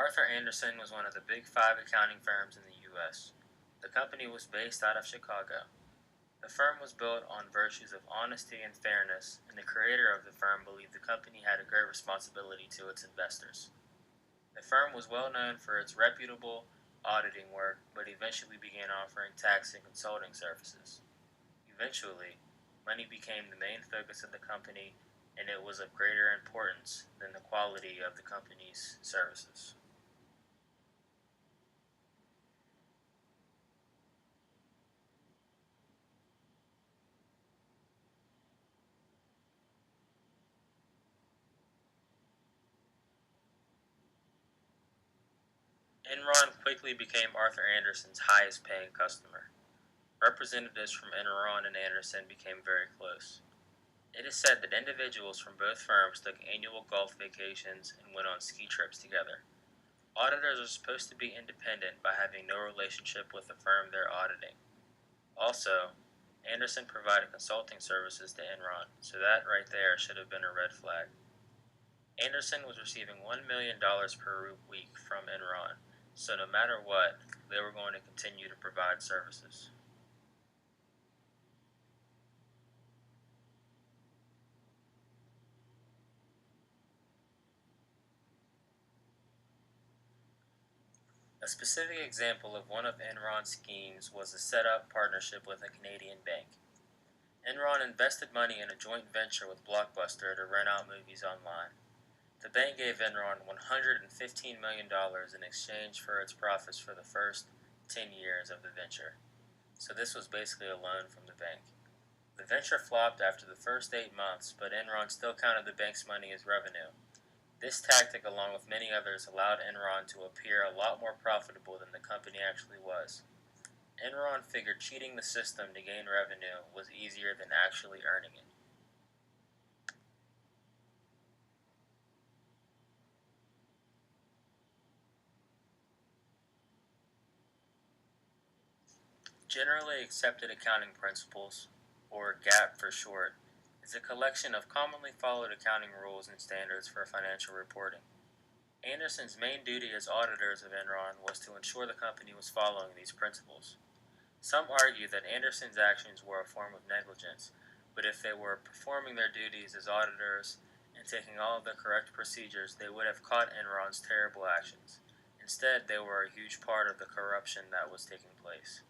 Arthur Andersen was one of the big five accounting firms in the U.S. The company was based out of Chicago. The firm was built on virtues of honesty and fairness, and the creator of the firm believed the company had a great responsibility to its investors. The firm was well known for its reputable auditing work, but eventually began offering tax and consulting services. Eventually, money became the main focus of the company, and it was of greater importance than the quality of the company's services. Enron quickly became Arthur Andersen's highest paying customer. Representatives from Enron and Andersen became very close. It is said that individuals from both firms took annual golf vacations and went on ski trips together. Auditors are supposed to be independent by having no relationship with the firm they're auditing. Also, Andersen provided consulting services to Enron, so that right there should have been a red flag. Andersen was receiving $1 million per week from Enron, so no matter what, they were going to continue to provide services. A specific example of one of Enron's schemes was a set-up partnership with a Canadian bank. Enron invested money in a joint venture with Blockbuster to rent out movies online. The bank gave Enron $115 million in exchange for its profits for the first 10 years of the venture. So this was basically a loan from the bank. The venture flopped after the first 8 months, but Enron still counted the bank's money as revenue. This tactic, along with many others, allowed Enron to appear a lot more profitable than the company actually was. Enron figured cheating the system to gain revenue was easier than actually earning it. Generally Accepted Accounting Principles, or GAAP for short, is a collection of commonly followed accounting rules and standards for financial reporting. Andersen's main duty as auditors of Enron was to ensure the company was following these principles. Some argue that Andersen's actions were a form of negligence, but if they were performing their duties as auditors and taking all of the correct procedures, they would have caught Enron's terrible actions. Instead, they were a huge part of the corruption that was taking place.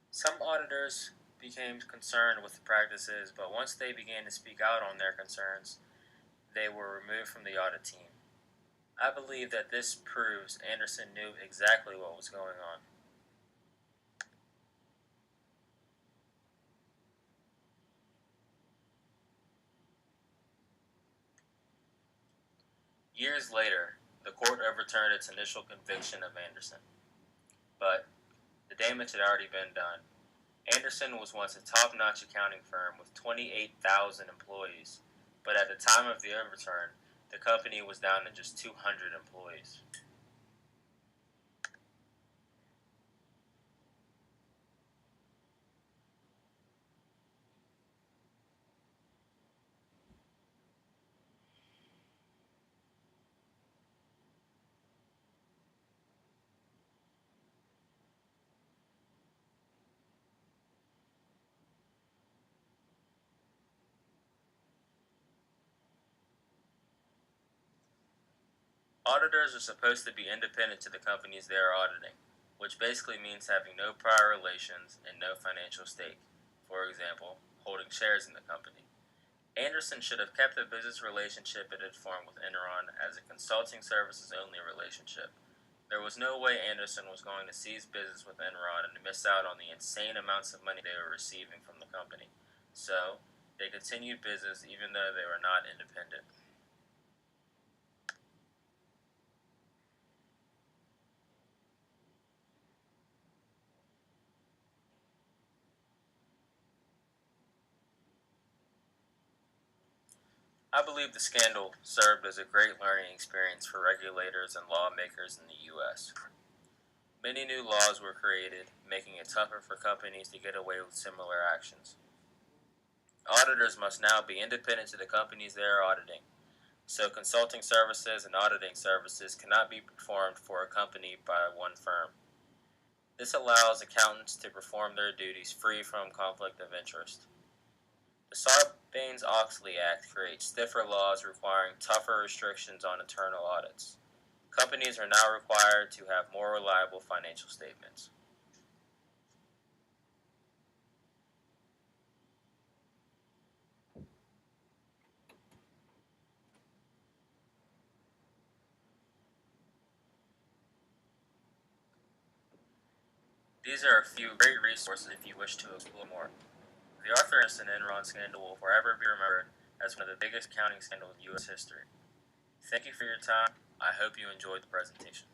Some auditors became concerned with the practices, but once they began to speak out on their concerns, they were removed from the audit team. I believe that this proves Andersen knew exactly what was going on. Years later, the court overturned its initial conviction of Andersen, but the damage had already been done. Andersen was once a top-notch accounting firm with 28,000 employees, but at the time of the overturn, the company was down to just 200 employees. Auditors are supposed to be independent to the companies they are auditing, which basically means having no prior relations and no financial stake. For example, holding shares in the company. Andersen should have kept the business relationship it had formed with Enron as a consulting services only relationship. There was no way Andersen was going to cease business with Enron and miss out on the insane amounts of money they were receiving from the company. So, they continued business even though they were not independent. I believe the scandal served as a great learning experience for regulators and lawmakers in the U.S. Many new laws were created, making it tougher for companies to get away with similar actions. Auditors must now be independent to the companies they are auditing. so consulting services and auditing services cannot be performed for a company by one firm. This allows accountants to perform their duties free from conflict of interest. The Sarbanes-Oxley Act creates stiffer laws requiring tougher restrictions on internal audits. Companies are now required to have more reliable financial statements. These are a few great resources if you wish to explore more. The Arthur Andersen Enron scandal will forever be remembered as one of the biggest accounting scandals in U.S. history. Thank you for your time. I hope you enjoyed the presentation.